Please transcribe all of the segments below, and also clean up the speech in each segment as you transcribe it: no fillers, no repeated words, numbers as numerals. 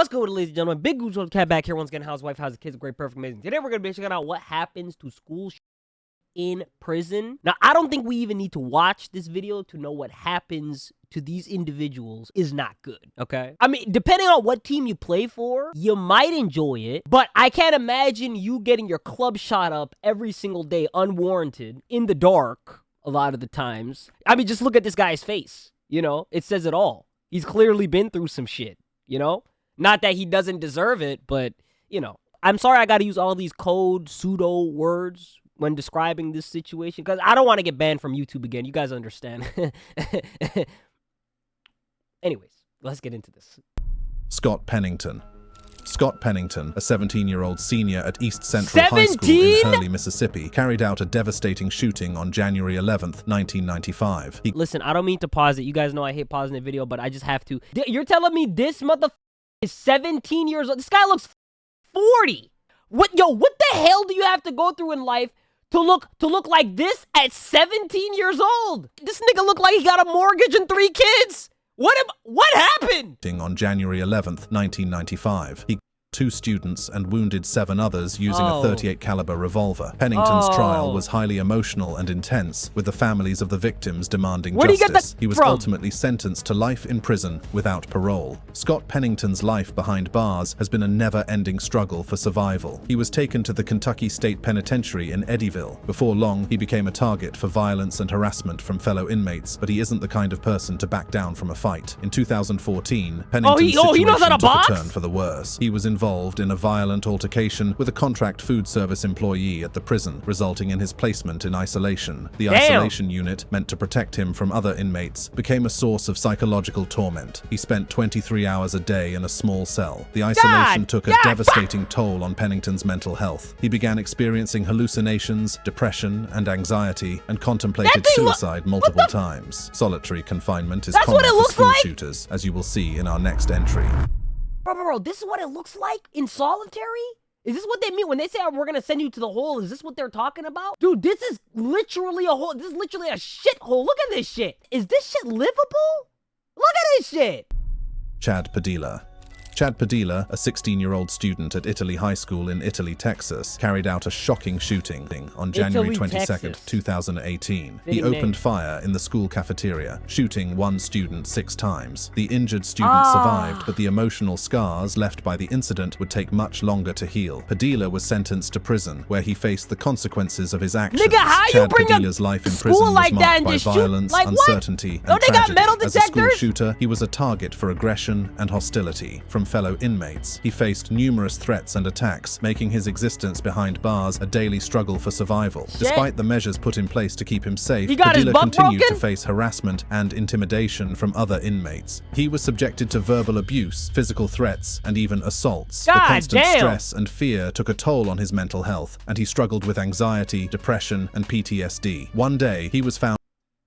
What's good, ladies and gentlemen? Big GucciSoldierCaptain back here once again. How's wife? How's the kids? Great, perfect, amazing. Today we're gonna be checking out what happens to school in prison. Now, I don't think we even need to watch this video to know what happens to these individuals is not good, okay? I mean, depending on what team you play for, you might enjoy it, but I can't imagine you getting your club shot up every single day unwarranted in the dark a lot of the times. I mean, just look at this guy's face, you know? It says it all. He's clearly been through some shit, you know? Not that he doesn't deserve it, but, you know. I'm sorry I gotta use all these code pseudo words when describing this situation, because I don't want to get banned from YouTube again. You guys understand. Anyways, let's get into this. Scott Pennington. Scott Pennington, a 17-year-old senior at East Central High School in Hurley, Mississippi, carried out a devastating shooting on January 11th, 1995. Listen, I don't mean to pause it. You guys know I hate pausing the video, but I just have to. You're telling me this motherfucker is 17 years old? This guy looks 40. What the hell do you have to go through in life to look like this at 17 years old? This nigga look like he got a mortgage and 3 kids. What happened? On January 11th, 1995, he 2 students and wounded 7 others using a .38 caliber revolver. Pennington's trial was highly emotional and intense, with the families of the victims demanding justice. He was ultimately sentenced to life in prison without parole. Scott Pennington's life behind bars has been a never-ending struggle for survival. He was taken to the Kentucky State Penitentiary in Eddyville. Before long, he became a target for violence and harassment from fellow inmates, but he isn't the kind of person to back down from a fight. In 2014, Pennington's situation took a turn for the worse. He was involved in a violent altercation with a contract food service employee at the prison, resulting in his placement in isolation. The isolation unit, meant to protect him from other inmates, became a source of psychological torment. He spent 23 hours a day in a small cell. The isolation took a devastating toll on Pennington's mental health. He began experiencing hallucinations, depression, and anxiety, and contemplated suicide multiple times. Solitary confinement is common for school shooters, as you will see in our next entry. Bro, this is what it looks like in solitary? Is this what they mean when they say, oh, we're gonna send you to the hole? Is this what they're talking about? Dude, this is literally a hole. This is literally a shithole. Look at this shit. Is this shit livable? Look at this shit. Chad Padila. Chad Padila, a 16-year-old student at Italy High School in Italy, Texas, carried out a shocking shooting on January 22nd, 2018. He opened fire in the school cafeteria, shooting 1 student 6 times. The injured student survived, but the emotional scars left by the incident would take much longer to heal. Padila was sentenced to prison, where he faced the consequences of his actions. Nigga, how you bring Padila's life in prison was marked by violence, uncertainty, and tragedy. As a school shooter, he was a target for aggression and hostility from fellow inmates. He faced numerous threats and attacks, making his existence behind bars a daily struggle for survival. Despite the measures put in place to keep him safe, Padila continued to face harassment and intimidation from other inmates. He was subjected to verbal abuse, physical threats, and even assaults. The constant stress and fear took a toll on his mental health, and he struggled with anxiety, depression, and PTSD. One day, he was found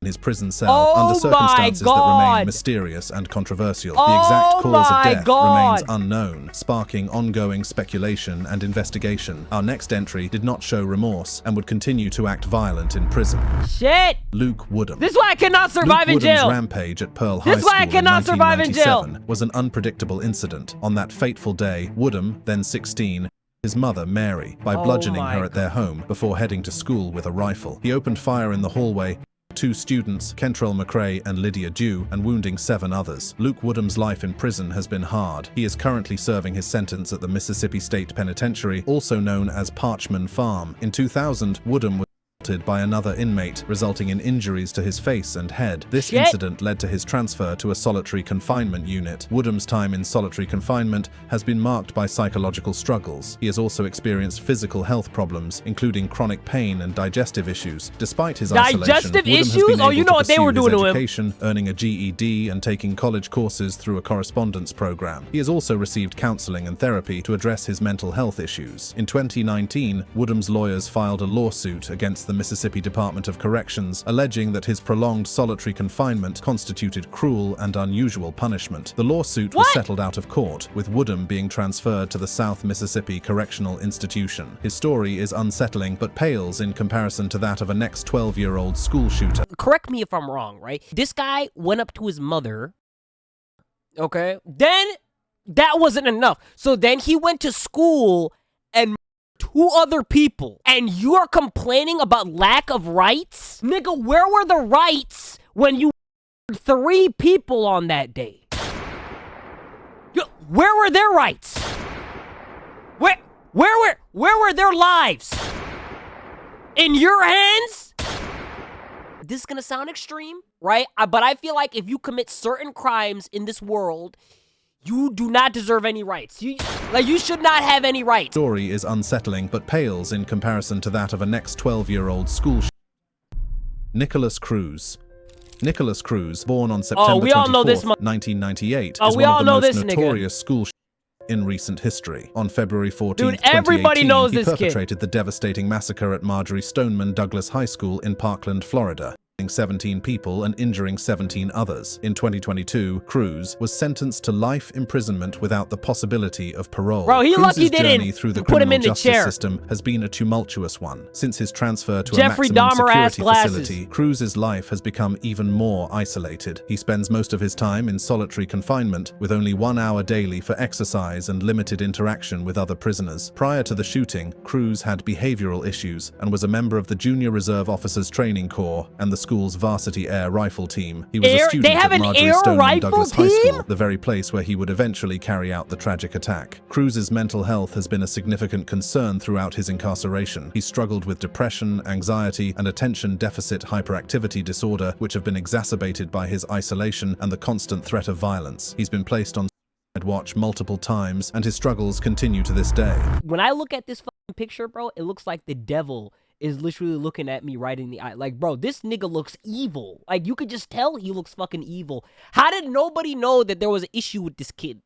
in his prison cell under circumstances that remain mysterious and controversial. The exact cause of death remains unknown, sparking ongoing speculation and investigation. Our next entry did not show remorse and would continue to act violent in prison. Shit! Luke Woodam. This is why I cannot survive in jail. Luke Woodam's rampage at Pearl High School in 1997 was an unpredictable incident. On that fateful day, Woodam, then 16, his mother, Mary, by bludgeoning her at their home before heading to school with a rifle. He opened fire in the hallway, 2 students, Kentrell McRae and Lydia Dew, and wounding 7 others. Luke Woodam's life in prison has been hard. He is currently serving his sentence at the Mississippi State Penitentiary, also known as Parchman Farm. In 2000, Woodam was by another inmate, resulting in injuries to his face and head. This incident led to his transfer to a solitary confinement unit. Woodam's time in solitary confinement has been marked by psychological struggles. He has also experienced physical health problems, including chronic pain and digestive issues. Despite his isolation, Woodam has been able to pursue his education, earning a GED and taking college courses through a correspondence program. He has also received counseling and therapy to address his mental health issues. In 2019, Woodam's lawyers filed a lawsuit against the Mississippi Department of Corrections, alleging that his prolonged solitary confinement constituted cruel and unusual punishment. The lawsuit was settled out of court, with Woodam being transferred to the South Mississippi Correctional Institution. His story is unsettling, but pales in comparison to that of a next 12-year-old school shooter. Correct me if I'm wrong, right? This guy went up to his mother, okay? Then That wasn't enough. So then he went to school and 2 other people. And you're complaining about lack of rights? Nigga, where were the rights when you 3 people on that day? Where were their rights? Where were their lives? In your hands? This is gonna sound extreme, right? But I feel like if you commit certain crimes in this world, you do not deserve any rights. You should not have any rights. Story is unsettling, but pales in comparison to that of a next 12-year-old school Nikolas Cruz. Nikolas Cruz, born on September 24th, 1998, is one of the most notorious school in recent history. On February 14th, 2018, he perpetrated the devastating massacre at Marjory Stoneman Douglas High School in Parkland, Florida, 17 people and injuring 17 others. In 2022, Cruz was sentenced to life imprisonment without the possibility of parole. Bro, he lucky journey didn't through the put him criminal in the justice chair. system has been a tumultuous one. Since his transfer to Jeffrey a maximum Dahmer security facility, Cruz's life has become even more isolated. He spends most of his time in solitary confinement, with only 1 hour daily for exercise and limited interaction with other prisoners. Prior to the shooting, Cruz had behavioral issues and was a member of the Junior Reserve Officers Training Corps and the school's varsity air rifle team. He was a student at Marjory Stoneman Douglas High School, the very place where he would eventually carry out the tragic attack. Cruz's mental health has been a significant concern throughout his incarceration. He struggled with depression, anxiety, and attention deficit hyperactivity disorder, which have been exacerbated by his isolation and the constant threat of violence. He's been placed on watch multiple times, and his struggles continue to this day. When I look at this fucking picture, bro, it looks like the devil is literally looking at me right in the eye. Like, bro, this nigga looks evil. Like, you could just tell he looks fucking evil. How did nobody know that there was an issue with this kid?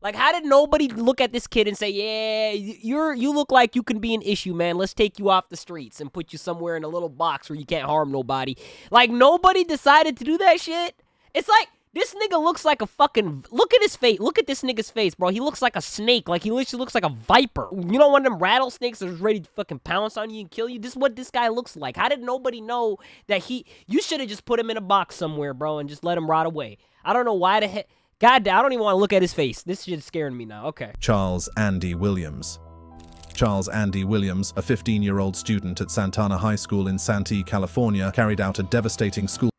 Like, how did nobody look at this kid and say, yeah, you look like you can be an issue, man. Let's take you off the streets and put you somewhere in a little box where you can't harm nobody. Like, nobody decided to do that shit. It's like, this nigga looks like a fucking... Look at his face. Look at this nigga's face, bro. He looks like a snake. Like, he literally looks like a viper. You know, one of them rattlesnakes that's ready to fucking pounce on you and kill you? This is what this guy looks like. How did nobody know that he... You should have just put him in a box somewhere, bro, and just let him rot away. I don't know why the heck... God, I don't even want to look at his face. This shit's scaring me now. Okay. Charles Andy Williams. Charles Andy Williams, a 15-year-old student at Santana High School in Santee, California, carried out a devastating school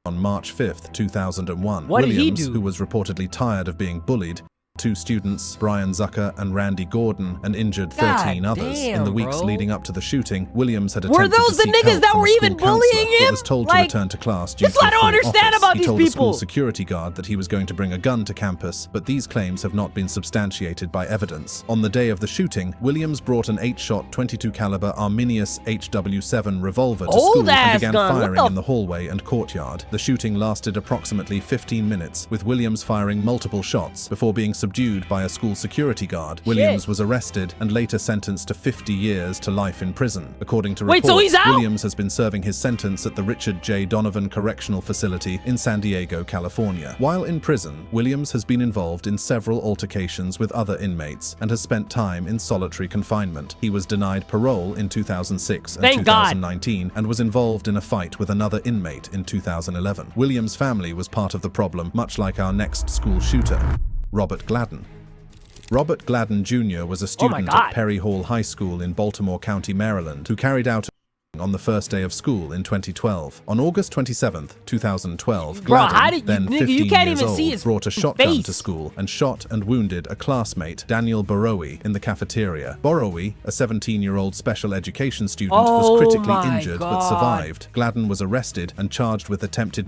on March 5th, 2001. What did he Williams, do? who was reportedly tired of being bullied, 2 students, Brian Zucker and Randy Gordon, and injured 13 others. In the weeks leading up to the shooting, Williams had attempted to seek help from a school counselor, but was told to return to class due to I don't understand about he these told people. a school security guard that he was going to bring a gun to campus, but these claims have not been substantiated by evidence. On the day of the shooting, Williams brought an 8-shot 22 caliber Arminius HW7 revolver to school and began firing in the hallway and courtyard. The shooting lasted approximately 15 minutes, with Williams firing multiple shots before being subdued by a school security guard. Williams was arrested and later sentenced to 50 years to life in prison. According to reports, Williams has been serving his sentence at the Richard J. Donovan Correctional Facility in San Diego, California. While in prison, Williams has been involved in several altercations with other inmates and has spent time in solitary confinement. He was denied parole in 2006 and 2019 and was involved in a fight with another inmate in 2011. Williams' family was part of the problem, much like our next school shooter, Robert Gladden. Robert Gladden Jr. was a student at Perry Hall High School in Baltimore County, Maryland, who carried out on the first day of school in 2012. On August 27th, 2012, Gladden, then 15 years old, brought a shotgun to school and shot and wounded a classmate, Daniel Borowy, in the cafeteria. Borowy, a 17-year-old special education student, was critically injured but survived. Gladden was arrested and charged with attempted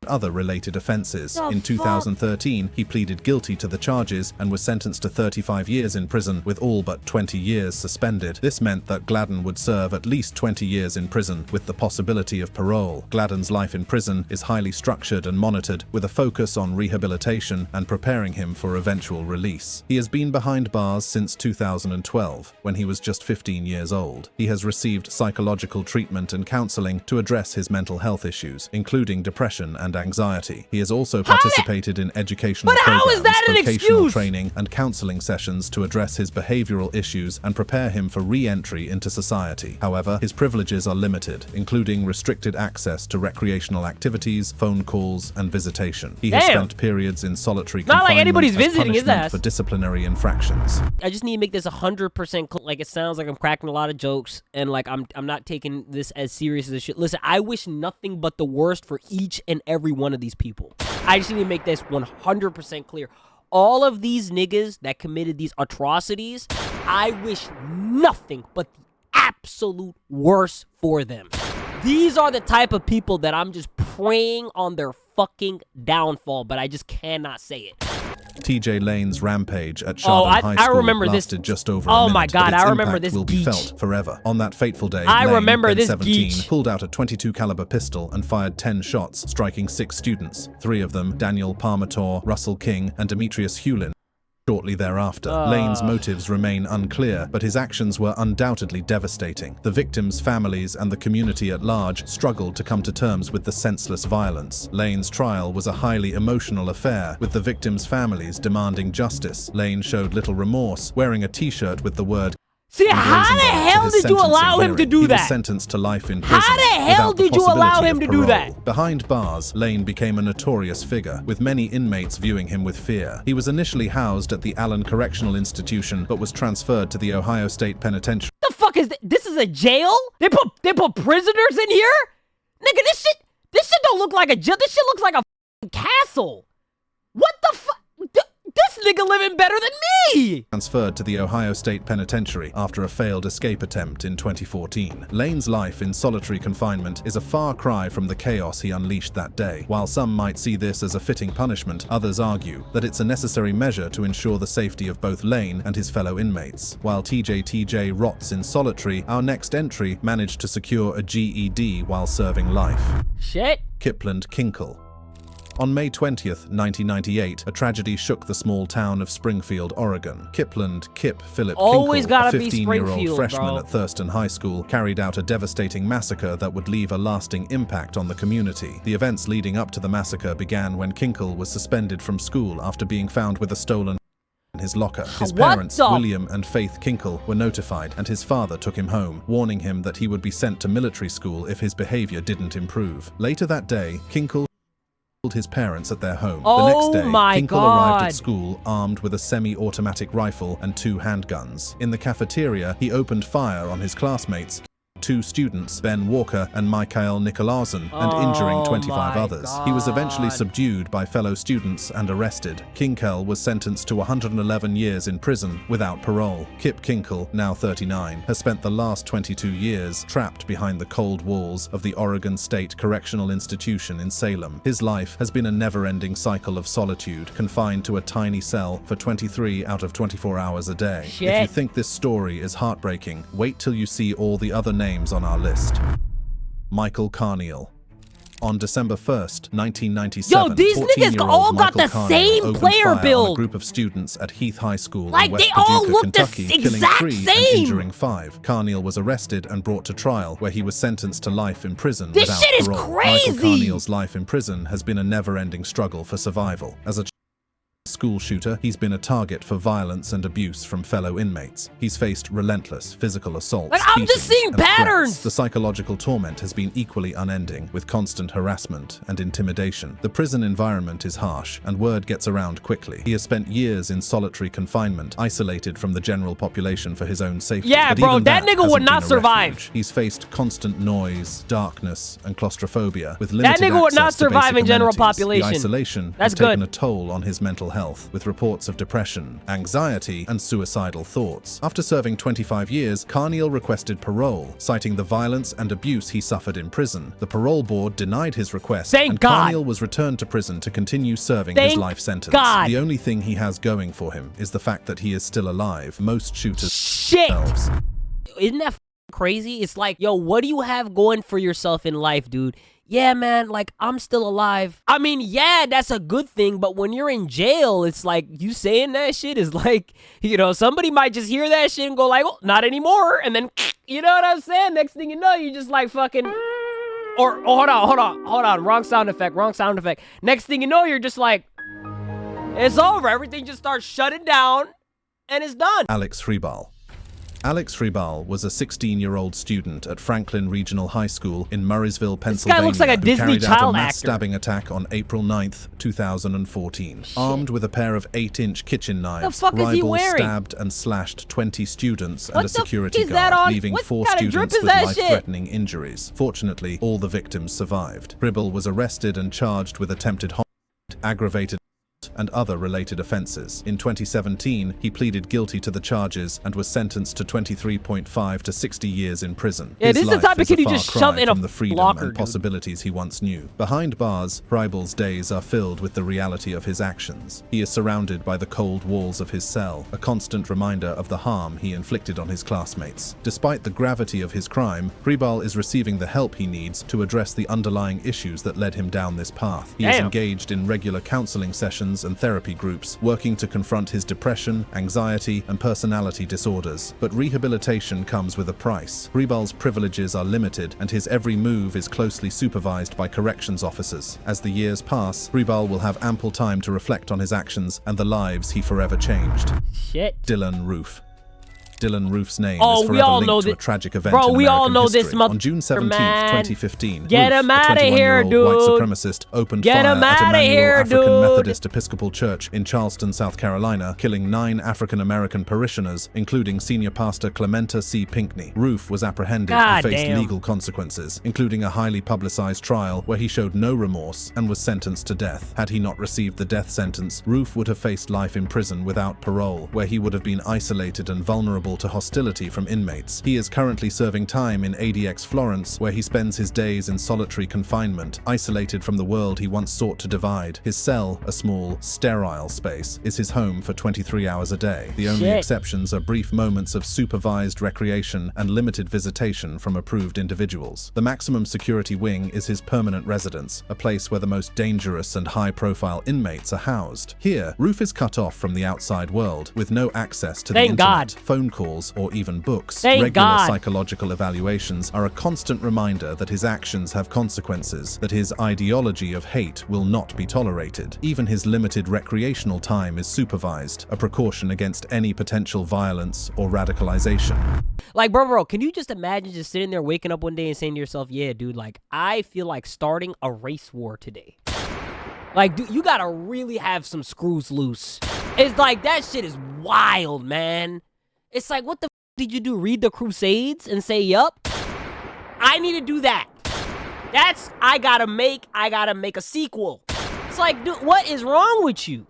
other related offenses. In 2013, he pleaded guilty to the charges and was sentenced to 35 years in prison, with all but 20 years suspended. This meant that Gladden would serve at least 20 years in prison, with the possibility of parole. Gladden's life in prison is highly structured and monitored, with a focus on rehabilitation and preparing him for eventual release. He has been behind bars since 2012, when he was just 15 years old. He has received psychological treatment and counseling to address his mental health issues, including depression and and anxiety. He has also participated in educational But how is programs, that an vocational excuse? training, and counseling sessions to address his behavioral issues and prepare him for re-entry into society. However, his privileges are limited, including restricted access to recreational activities, phone calls, and visitation. He has spent periods in solitary confinement like anybody's visiting his punishment ass. for disciplinary infractions. I just need to make this 100% like it sounds like I'm cracking a lot of jokes and like I'm not taking this as serious as it should. Listen, I wish nothing but the worst for each and every one of these people. I just need to make this 100% clear. All of these niggas that committed these atrocities, I wish nothing but the absolute worst for them. These are the type of people that I'm just praying on their fucking downfall, but I just cannot say it. TJ Lane's rampage at Chardon High School remember lasted this. just over a minute, my God, but its I remember impact this will be geech. felt forever. On that fateful day, I Lane, remember then this 17, geech. pulled out a .22 caliber pistol and fired 10 shots, striking 6 students. 3 of them, Daniel Parmator, Russell King, and Demetrius Hewlin, shortly thereafter. Lane's motives remain unclear, but his actions were undoubtedly devastating. The victims' families and the community at large struggled to come to terms with the senseless violence. Lane's trial was a highly emotional affair, with the victims' families demanding justice. Lane showed little remorse, wearing a t-shirt with the word See, how the hell did you allow him to do He was that? sentenced to life in prison. How the hell did you allow him to do that? Behind bars, Lane became a notorious figure, with many inmates viewing him with fear. He was initially housed at the Allen Correctional Institution, but was transferred to the Ohio State Penitentiary. The fuck is this? This is a jail? They put prisoners in here? Nigga, this shit don't look like a jail. This shit looks like a fucking castle. What the fuck? This nigga living better than me! Transferred to the Ohio State Penitentiary after a failed escape attempt in 2014. Lane's life in solitary confinement is a far cry from the chaos he unleashed that day. While some might see this as a fitting punishment, others argue that it's a necessary measure to ensure the safety of both Lane and his fellow inmates. While TJ rots in solitary, our next entry managed to secure a GED while serving life. Shit. Kip Kinkel. On May 20th, 1998, a tragedy shook the small town of Springfield, Oregon. Kip Philip Always Kinkel, gotta a be 15-year-old Springfield, freshman bro. at Thurston High School, carried out a devastating massacre that would leave a lasting impact on the community. The events leading up to the massacre began when Kinkel was suspended from school after being found with a stolen in his locker. His parents, William and Faith Kinkel, were notified, and his father took him home, warning him that he would be sent to military school if his behavior didn't improve. Later that day, Kinkel killed his parents at their home. The next day, Kinkel arrived at school armed with a semi-automatic rifle and 2 handguns. In the cafeteria, he opened fire on his classmates, 2 students, Ben Walker and Michael Nicolasen, and injuring 25 others. He was eventually subdued by fellow students and arrested. Kinkel was sentenced to 111 years in prison without parole. Kip Kinkel, now 39, has spent the last 22 years trapped behind the cold walls of the Oregon State Correctional Institution in Salem. His life has been a never-ending cycle of solitude, confined to a tiny cell for 23 out of 24 hours a day. Shit. If you think this story is heartbreaking, wait till you see all the other names on our list. Michael Carneal. On December 1st, 1997, yo, these niggas all got the same player build. On a group of students at Heath High School like, in West they all Paducah, look Kentucky, the killing exact 3 same. and injuring 5. Carneal was arrested and brought to trial, where he was sentenced to life in prison This without shit is parole. crazy. Michael Carneal's life in prison has been a never-ending struggle for survival. As a school shooter, he's been a target for violence and abuse from fellow inmates. He's faced relentless physical assaults. Like, I'm just beatings, seeing and threats. patterns. The psychological torment has been equally unending, with constant harassment and intimidation. The prison environment is harsh, and word gets around quickly. He has spent years in solitary confinement, isolated from the general population for his own safety. Yeah, But bro, even that nigga would hasn't not been a survive. refuge. He's faced constant noise, darkness, and claustrophobia, with limited That nigga would not access to survive basic in general amenities. population. The isolation That's has taken good. a toll on his mental health, with reports of depression, anxiety, and suicidal thoughts. After serving 25 years, Carneal requested parole, citing the violence and abuse he suffered in prison. The parole board denied his request, and Carneal was returned to prison to continue serving his life sentence. The only thing he has going for him is the fact that he is still alive. Most shooters themselves. Isn't that crazy? It's like, yo, what do you have going for yourself in life, dude? Yeah, man, like, I'm still alive. I mean, yeah, that's a good thing, but when you're in jail, it's like, you saying that shit is like, you know, somebody might just hear that shit and go like, oh, not anymore, and then, you know what I'm saying? Next thing you know, you just like fucking, Or, oh, hold on. Wrong sound effect. Next thing you know, you're just like, it's over. Everything just starts shutting down, and it's done. Alex Fryberg. Alex Fryberg was a 16-year-old student at Franklin Regional High School in Murraysville, Pennsylvania. This guy looks like a Disney carried out child a mass actor. stabbing attack on April 9th, 2014. Shit. Armed with a pair of 8-inch kitchen knives, The fuck is he Rivals wearing? stabbed and slashed 20 students What and a the security f is that guard, on? leaving What 4 kind of drip students is with that shit? life-threatening injuries. Fortunately, all the victims survived. Fryberg was arrested and charged with attempted homicide, aggravated and other related offenses. In 2017, he pleaded guilty to the charges and was sentenced to 23.5 to 60 years in prison. Yeah, His this is the life type of kid you far just cry shove in a from the freedom locker, and dude. possibilities he once knew. Behind bars, Fryberg's days are filled with the reality of his actions. He is surrounded by the cold walls of his cell, a constant reminder of the harm he inflicted on his classmates. Despite the gravity of his crime, Fryberg is receiving the help he needs to address the underlying issues that led him down this path. He is Damn. engaged in regular counseling sessions and therapy groups, working to confront his depression, anxiety, and personality disorders. But rehabilitation comes with a price. Fryberg's privileges are limited, and his every move is closely supervised by corrections officers. As the years pass, Fryberg will have ample time to reflect on his actions and the lives he forever changed. Shit. Dylan Roof. Dylan Roof's name Oh, is we forever all linked know to this. a tragic event Bro, in we all American know history. this mother- On June 17, man. 2015, Get Roof, him a outta here, 21-year-old white dude. supremacist, opened Get fire him at outta Emmanuel here, African dude. Methodist Episcopal Church in Charleston, South Carolina, killing 9 African-American parishioners, including senior pastor Clementa C. Pinckney. Roof was apprehended God and faced damn. legal consequences, including a highly publicized trial where he showed no remorse and was sentenced to death. Had he not received the death sentence, Roof would have faced life in prison without parole, where he would have been isolated and vulnerable to hostility from inmates. He is currently serving time in ADX Florence, where he spends his days in solitary confinement, isolated from the world he once sought to divide. His cell, a small, sterile space, is his home for 23 hours a day. The only Shit. exceptions are brief moments of supervised recreation and limited visitation from approved individuals. The maximum security wing is his permanent residence, a place where the most dangerous and high-profile inmates are housed. Here, Roof is cut off from the outside world, with no access to the Thank internet, God. phone calls, or even books. Thank Regular God. psychological evaluations are a constant reminder that his actions have consequences, that his ideology of hate will not be tolerated. Even his limited recreational time is supervised, a precaution against any potential violence or radicalization. Like, bro, can you just imagine just sitting there waking up one day and saying to yourself, yeah, dude, like, I feel like starting a race war today. Like, dude, you gotta really have some screws loose. It's like, that shit is wild, man. It's like, what the did you do? Read the Crusades and say, yup, I need to do that. That's, I gotta make a sequel. It's like, dude, what is wrong with you?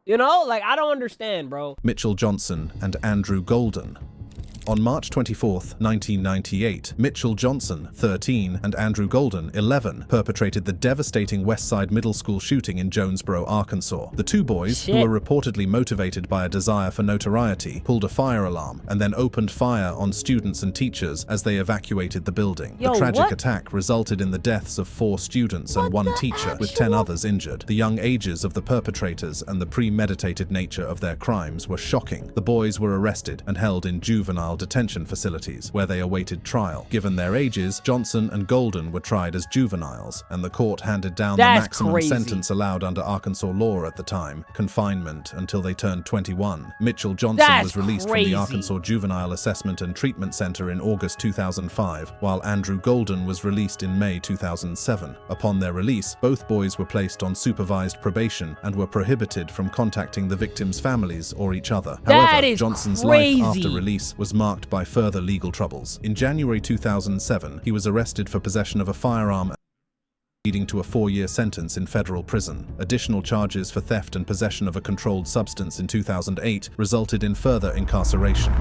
You know, like, I don't understand, bro. Mitchell Johnson and Andrew Golden. On March 24, 1998, Mitchell Johnson, 13, and Andrew Golden, 11, perpetrated the devastating Westside Middle School shooting in Jonesboro, Arkansas. The two boys, who Shit. were reportedly motivated by a desire for notoriety, pulled a fire alarm and then opened fire on students and teachers as they evacuated the building. Yo, the tragic what? attack resulted in the deaths of 4 students and 1 teacher, with 10 others injured. The young ages of the perpetrators and the premeditated nature of their crimes were shocking. The boys were arrested and held in juvenile detention facilities, where they awaited trial. Given their ages, Johnson and Golden were tried as juveniles, and the court handed down the That's maximum crazy. sentence allowed under Arkansas law at the time, confinement until they turned 21. Mitchell Johnson That's was released crazy. from the Arkansas Juvenile Assessment and Treatment Center in August 2005, while Andrew Golden was released in May 2007. Upon their release, both boys were placed on supervised probation and were prohibited from contacting the victims' families or each other. That However, is Johnson's crazy. life after release was marked by further legal troubles. In January 2007, he was arrested for possession of a firearm, leading to a 4-year sentence in federal prison. Additional charges for theft and possession of a controlled substance in 2008 resulted in further incarceration.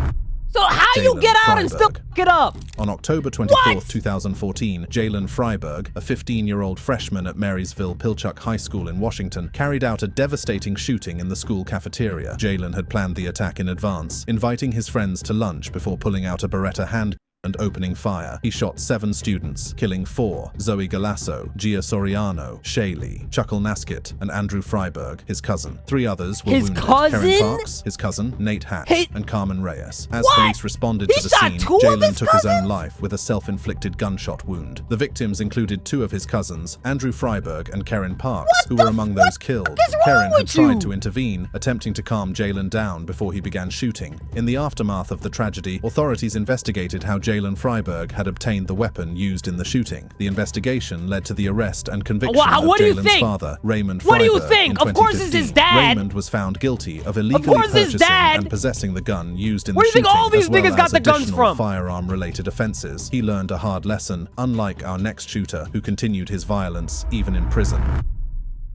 So how you Jaylen get out and still Fryberg. fuck it up? On October 24, What? 2014, Jaylen Fryberg, a 15-year-old freshman at Marysville Pilchuck High School in Washington, carried out a devastating shooting in the school cafeteria. Jaylen had planned the attack in advance, inviting his friends to lunch before pulling out a Beretta handgun and opening fire. He shot 7 students, killing 4: Zoe Galasso, Gia Soriano, Shaylee, Chuckle Naskett, and Andrew Fryberg, his cousin. 3 others were wounded. Karen Parks, his cousin, Nate Hatch, and Carmen Reyes. As police responded to the scene, Jaylen took his own life with a self-inflicted gunshot wound. The victims included 2 of his cousins, Andrew Fryberg and Karen Parks, who were among those killed. Karen had tried to intervene, attempting to calm Jaylen down before he began shooting. In the aftermath of the tragedy, authorities investigated how Jaylen Fryberg had obtained the weapon used in the shooting. The investigation led to the arrest and conviction of Jaylen's father, Raymond Fryberg. What do you think? Of course it's his dad. Raymond was found guilty of illegally purchasing and possessing the gun used in the shooting, all these as well niggas got as the guns additional from? firearm-related offenses. He learned a hard lesson, unlike our next shooter, who continued his violence even in prison.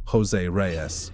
Jose Reyes.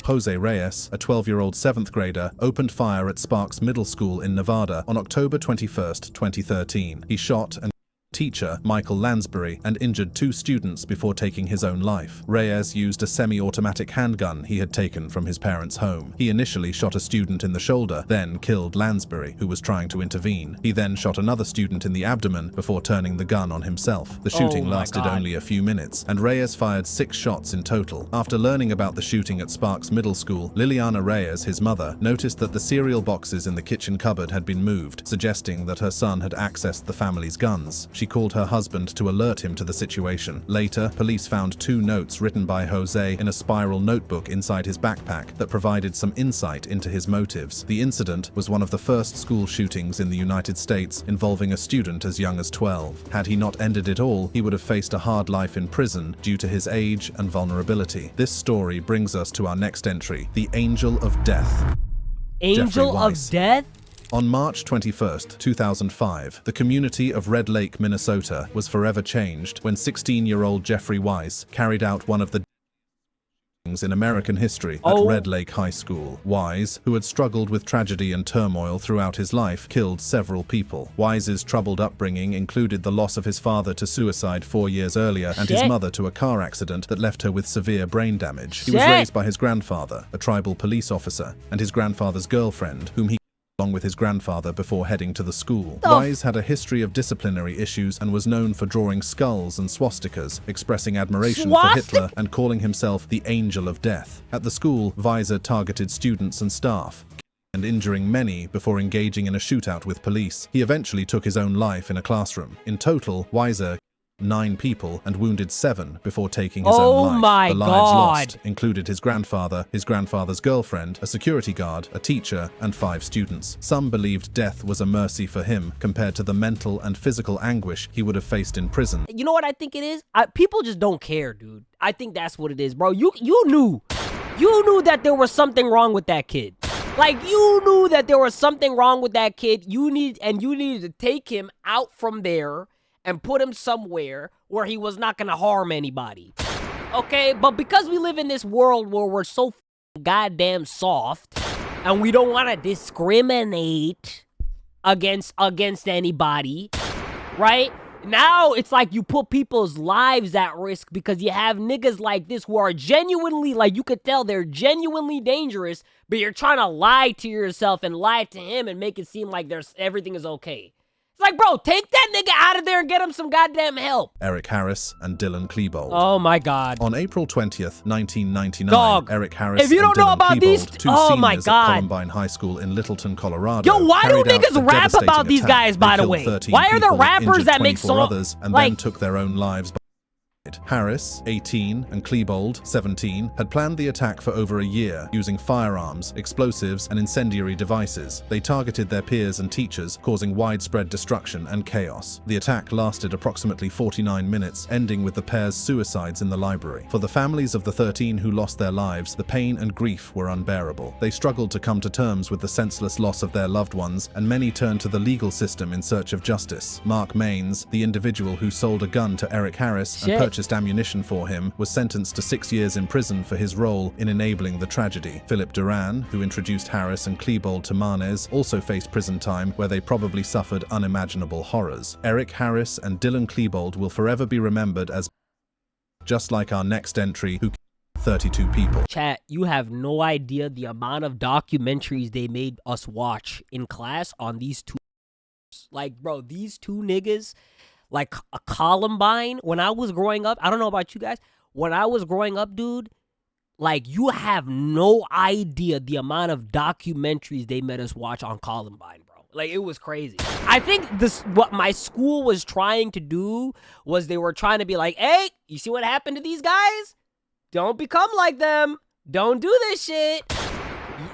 Jose Reyes, a 12-year-old 7th grader, opened fire at Sparks Middle School in Nevada on October 21, 2013. He shot and teacher Michael Lansbury and injured 2 students before taking his own life. Reyes used a semi-automatic handgun he had taken from his parents' home. He initially shot a student in the shoulder, then killed Lansbury, who was trying to intervene. He then shot another student in the abdomen before turning the gun on himself. The shooting lasted only a few minutes, and Reyes fired 6 shots in total. After learning about the shooting at Sparks Middle School, Liliana Reyes, his mother, noticed that the cereal boxes in the kitchen cupboard had been moved, suggesting that her son had accessed the family's guns. She called her husband to alert him to the situation. Later, police found 2 notes written by Jose in a spiral notebook inside his backpack that provided some insight into his motives. The incident was one of the first school shootings in the United States involving a student as young as 12. Had he not ended it all, he would have faced a hard life in prison due to his age and vulnerability. This story brings us to our next entry, the Angel of Death. Angel of Death? On March 21, 2005, the community of Red Lake, Minnesota was forever changed when 16-year-old Jeffrey Weiss carried out one of the in American history at Red Lake High School. Wise, who had struggled with tragedy and turmoil throughout his life, killed several people. Wise's troubled upbringing included the loss of his father to suicide 4 years earlier and his mother to a car accident that left her with severe brain damage. He was raised by his grandfather, a tribal police officer, and his grandfather's girlfriend, whom he along with his grandfather before heading to the school. Wise had a history of disciplinary issues and was known for drawing skulls and swastikas, expressing admiration for Hitler and calling himself the Angel of Death. At the school, Weiser targeted students and staff, and injuring many before engaging in a shootout with police. He eventually took his own life in a classroom. In total, Weiser 9 people and wounded 7 before taking his own life. The lives lost included his grandfather, his grandfather's girlfriend, a security guard, a teacher, and 5 students. Some believed death was a mercy for him compared to the mental and physical anguish he would have faced in prison. You know what I think it is? People just don't care, dude. I think that's what it is, bro. You knew that there was something wrong with that kid. Like, you knew that there was something wrong with that kid. You needed to take him out from there and put him somewhere where he was not gonna harm anybody. Okay, but because we live in this world where we're so goddamn soft and we don't want to discriminate against anybody, right? Now it's like you put people's lives at risk because you have niggas like this who are genuinely, like, you could tell they're genuinely dangerous, but you're trying to lie to yourself and lie to him and make it seem like everything is okay. Like, bro, take that nigga out of there and get him some goddamn help. Eric Harris and Dylan Klebold. Oh my God. On April 20th, 1999, Eric Harris if you don't and Dylan know about Klebold, these, 2 oh seniors my at God. Columbine High School in Littleton, Colorado. Yo, why do carried out niggas a rap devastating about these attack. guys, by They the killed way? 13 Why are there people and rappers injured that make 24 songs others and like then took their own lives? Harris, 18, and Klebold, 17, had planned the attack for over a year using firearms, explosives, and incendiary devices. They targeted their peers and teachers, causing widespread destruction and chaos. The attack lasted approximately 49 minutes, ending with the pair's suicides in the library. For the families of the 13 who lost their lives, the pain and grief were unbearable. They struggled to come to terms with the senseless loss of their loved ones, and many turned to the legal system in search of justice. Mark Maines, the individual who sold a gun to Eric Harris and purchased ammunition for him, was sentenced to 6 years in prison for his role in enabling the tragedy. Philip Duran, who introduced Harris and Klebold to Manes, also faced prison time where they probably suffered unimaginable horrors. Eric Harris and Dylan Klebold will forever be remembered as, just like our next entry, who 32 people. Chat, you have no idea the amount of documentaries they made us watch in class on these 2 Like, bro, these two niggas, like a Columbine, when I was growing up, I don't know about you guys, when I was growing up, dude, like, you have no idea the amount of documentaries they made us watch on Columbine, bro. Like, it was crazy. I think what my school was trying to do was they were trying to be like, hey, you see what happened to these guys? Don't become like them. Don't do this shit.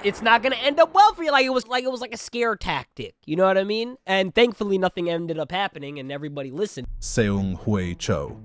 It's not gonna end up well for you. It was like a scare tactic. You know what I mean? And thankfully, nothing ended up happening, and everybody listened. Seung Hui Cho.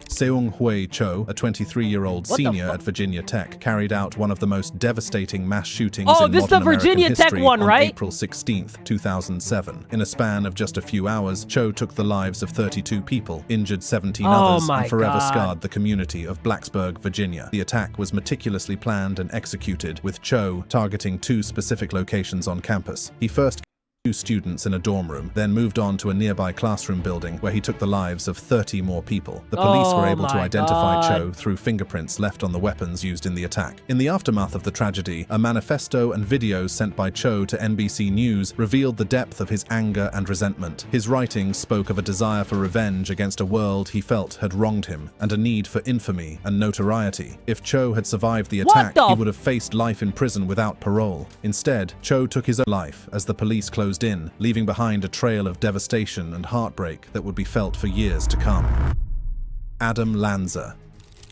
Seung Hui Cho, a 23-year-old senior at Virginia Tech, carried out one of the most devastating mass shootings in modern American history on April 16, 2007. In a span of just a few hours, Cho took the lives of 32 people, injured 17 others, and forever scarred the community of Blacksburg, Virginia. The attack was meticulously planned and executed, with Cho targeting 2 specific locations on campus. He first 2 students in a dorm room, then moved on to a nearby classroom building where he took the lives of 30 more people. The police were able to identify Cho through fingerprints left on the weapons used in the attack. In the aftermath of the tragedy, a manifesto and videos sent by Cho to NBC News revealed the depth of his anger and resentment. His writings spoke of a desire for revenge against a world he felt had wronged him, and a need for infamy and notoriety. If Cho had survived the attack, he would have faced life in prison without parole. Instead, Cho took his own life as the police closed in, leaving behind a trail of devastation and heartbreak that would be felt for years to come. Adam Lanza.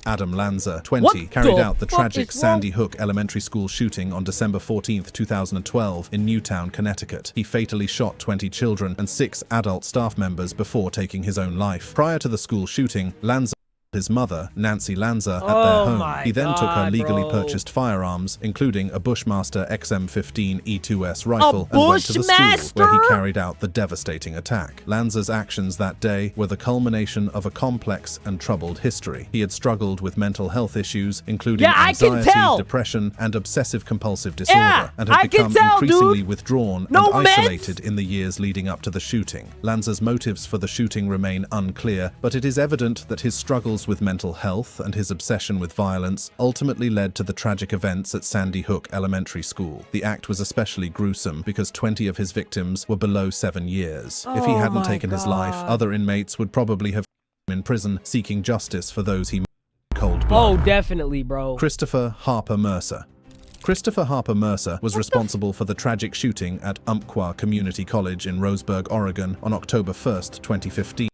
Adam Lanza, 20, carried out the tragic Sandy Hook Elementary School shooting on December 14, 2012 in Newtown, Connecticut. He fatally shot 20 children and 6 adult staff members before taking his own life. Prior to the school shooting, Lanza his mother, Nancy Lanza, at their home. He then took her legally purchased firearms, including a Bushmaster XM15 E2S rifle, and went to the school where he carried out the devastating attack. Lanza's actions that day were the culmination of a complex and troubled history. He had struggled with mental health issues, including anxiety, depression, and obsessive-compulsive disorder, and had become increasingly withdrawn and isolated in the years leading up to the shooting. Lanza's motives for the shooting remain unclear, but it is evident that his struggles with mental health and his obsession with violence ultimately led to the tragic events at Sandy Hook Elementary School. The act was especially gruesome because 20 of his victims were below 7 years. If he hadn't taken his life, other inmates would probably have been in prison seeking justice for those he murdered in cold blood. Oh, definitely, bro. Christopher Harper Mercer. Christopher Harper Mercer was responsible for the tragic shooting at Umpqua Community College in Roseburg, Oregon on October 1, 2015.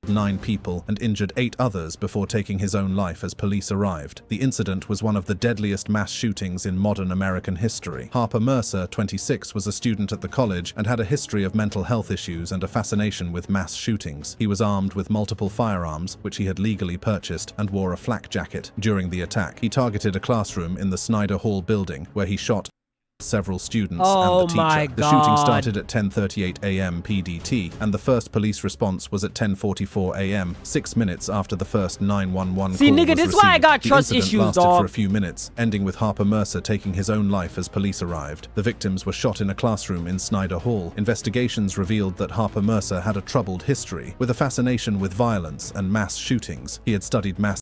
9 people and injured 8 others before taking his own life as police arrived. The incident was one of the deadliest mass shootings in modern American history. Harper Mercer, 26, was a student at the college and had a history of mental health issues and a fascination with mass shootings. He was armed with multiple firearms, which he had legally purchased, and wore a flak jacket. During the attack, he targeted a classroom in the Snyder Hall building, where he shot several students and the teacher. The shooting started at 10:38 a.m. PDT, and the first police response was at 10:44 a.m., 6 minutes after the first 911 call was received. This is why I got trust issues, The incident lasted for a few minutes, ending with Harper Mercer taking his own life as police arrived. The victims were shot in a classroom in Snyder Hall. Investigations revealed that Harper Mercer had a troubled history, with a fascination with violence and mass shootings. He had studied mass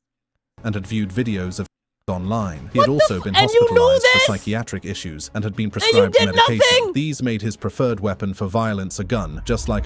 and had viewed videos of online. He had also been hospitalized for psychiatric issues and had been prescribed medication. These made his preferred weapon for violence a gun, just like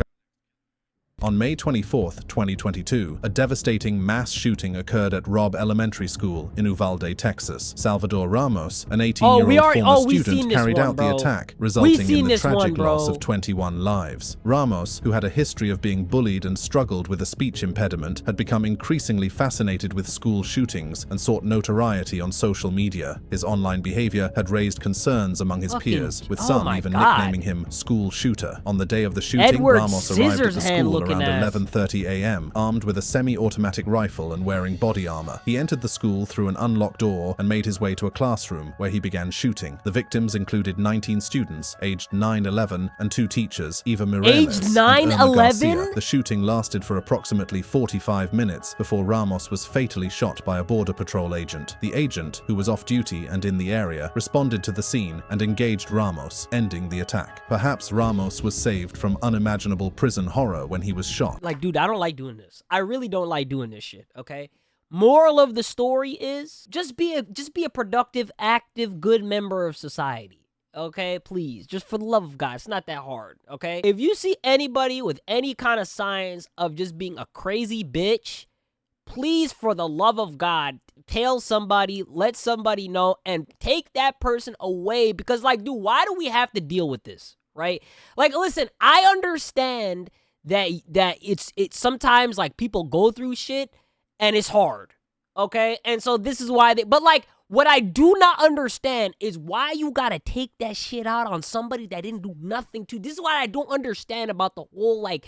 on May 24, 2022, a devastating mass shooting occurred at Robb Elementary School in Uvalde, Texas. Salvador Ramos, an 18-year-old former student, carried out the attack, resulting in the tragic loss of 21 lives. Ramos, who had a history of being bullied and struggled with a speech impediment, had become increasingly fascinated with school shootings and sought notoriety on social media. His online behavior had raised concerns among his peers, with some even nicknaming him School Shooter. On the day of the shooting, Ramos arrived at the school around 11:30 a.m., armed with a semi-automatic rifle and wearing body armor. He entered the school through an unlocked door and made his way to a classroom where he began shooting. The victims included 19 students, aged 9, 11, and 2 teachers, Eva Mireles and Irma Garcia. The shooting lasted for approximately 45 minutes before Ramos was fatally shot by a Border Patrol agent. The agent, who was off-duty and in the area, responded to the scene and engaged Ramos, ending the attack. Perhaps Ramos was saved from unimaginable prison horror when he was shot. Like, dude, I don't like doing this. I really don't like doing this shit, okay? Moral of the story is just be a productive, active, good member of society. okay? Please, just for the love of God, it's not that hard, okay? If you see anybody with any kind of signs of just being a crazy bitch, please, for the love of God, tell somebody, let somebody know, and take that person away. Because, like, dude, why do we have to deal with this, right? Like, listen, I understand that it's sometimes, like, people go through shit, and it's hard, okay? And so this is why but, like, what I do not understand is why you gotta take that shit out on somebody that didn't do nothing to. This is what I don't understand about the whole, like,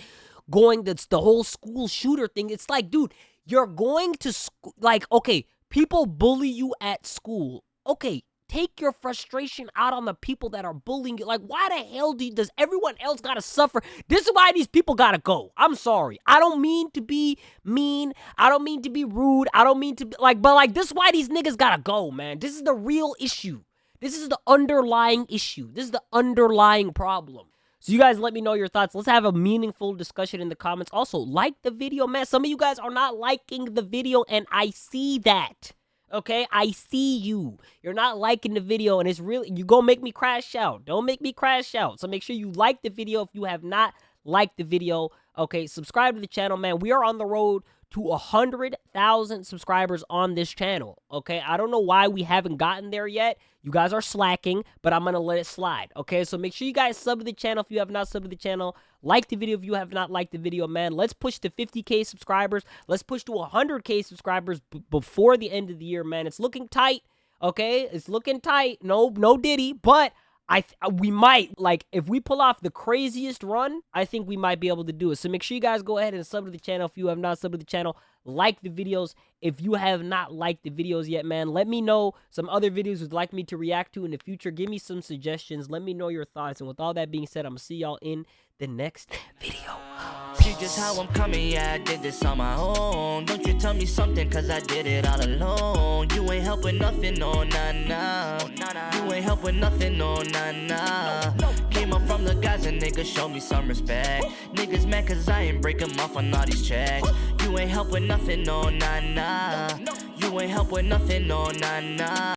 the whole school shooter thing. It's like, dude, you're going to school, like, okay, people bully you at school. Okay, take your frustration out on the people that are bullying you. Like, why the hell does everyone else gotta suffer? This is why these people gotta go. I'm sorry. I don't mean to be mean. I don't mean to be rude. I don't mean to be, like, but, like, this is why these niggas gotta go, man. This is the real issue. This is the underlying issue. This is the underlying problem. So you guys let me know your thoughts. Let's have a meaningful discussion in the comments. Also, like the video, man. Some of you guys are not liking the video, and I see that. Okay? I see you. You're not liking the video, and it's really, you gonna make me crash out. Don't make me crash out. So make sure you like the video if you have not liked the video. Okay? Subscribe to the channel, man. We are on the road to 100,000 subscribers on this channel. Okay? I don't know why we haven't gotten there yet. You guys are slacking, but I'm going to let it slide, okay? So make sure you guys sub to the channel if you have not subbed to the channel. Like the video if you have not liked the video, man. Let's push to 50K subscribers. Let's push to 100K subscribers before the end of the year, man. It's looking tight, okay? It's looking tight. No Diddy, but we might, like, if we pull off the craziest run, I think we might be able to do it. So make sure you guys go ahead and sub to the channel if you have not subbed to the channel. Like the videos if you have not liked the videos yet, man. Let me know some other videos you'd like me to react to in the future. Give me some suggestions. Let me know your thoughts. And with all that being said, I'm going to see y'all in the next video. See just how I'm coming, yeah, I did this on my own. Don't you tell me something, cause I did it all alone. You ain't helping nothing, no, nah. You ain't helping nothing, no, nah. Came up from the guys and niggas show me some respect. Niggas mad cause I ain't breaking off on all these checks. You ain't helping nothing, no, nah. You ain't helping nothing, no, nah.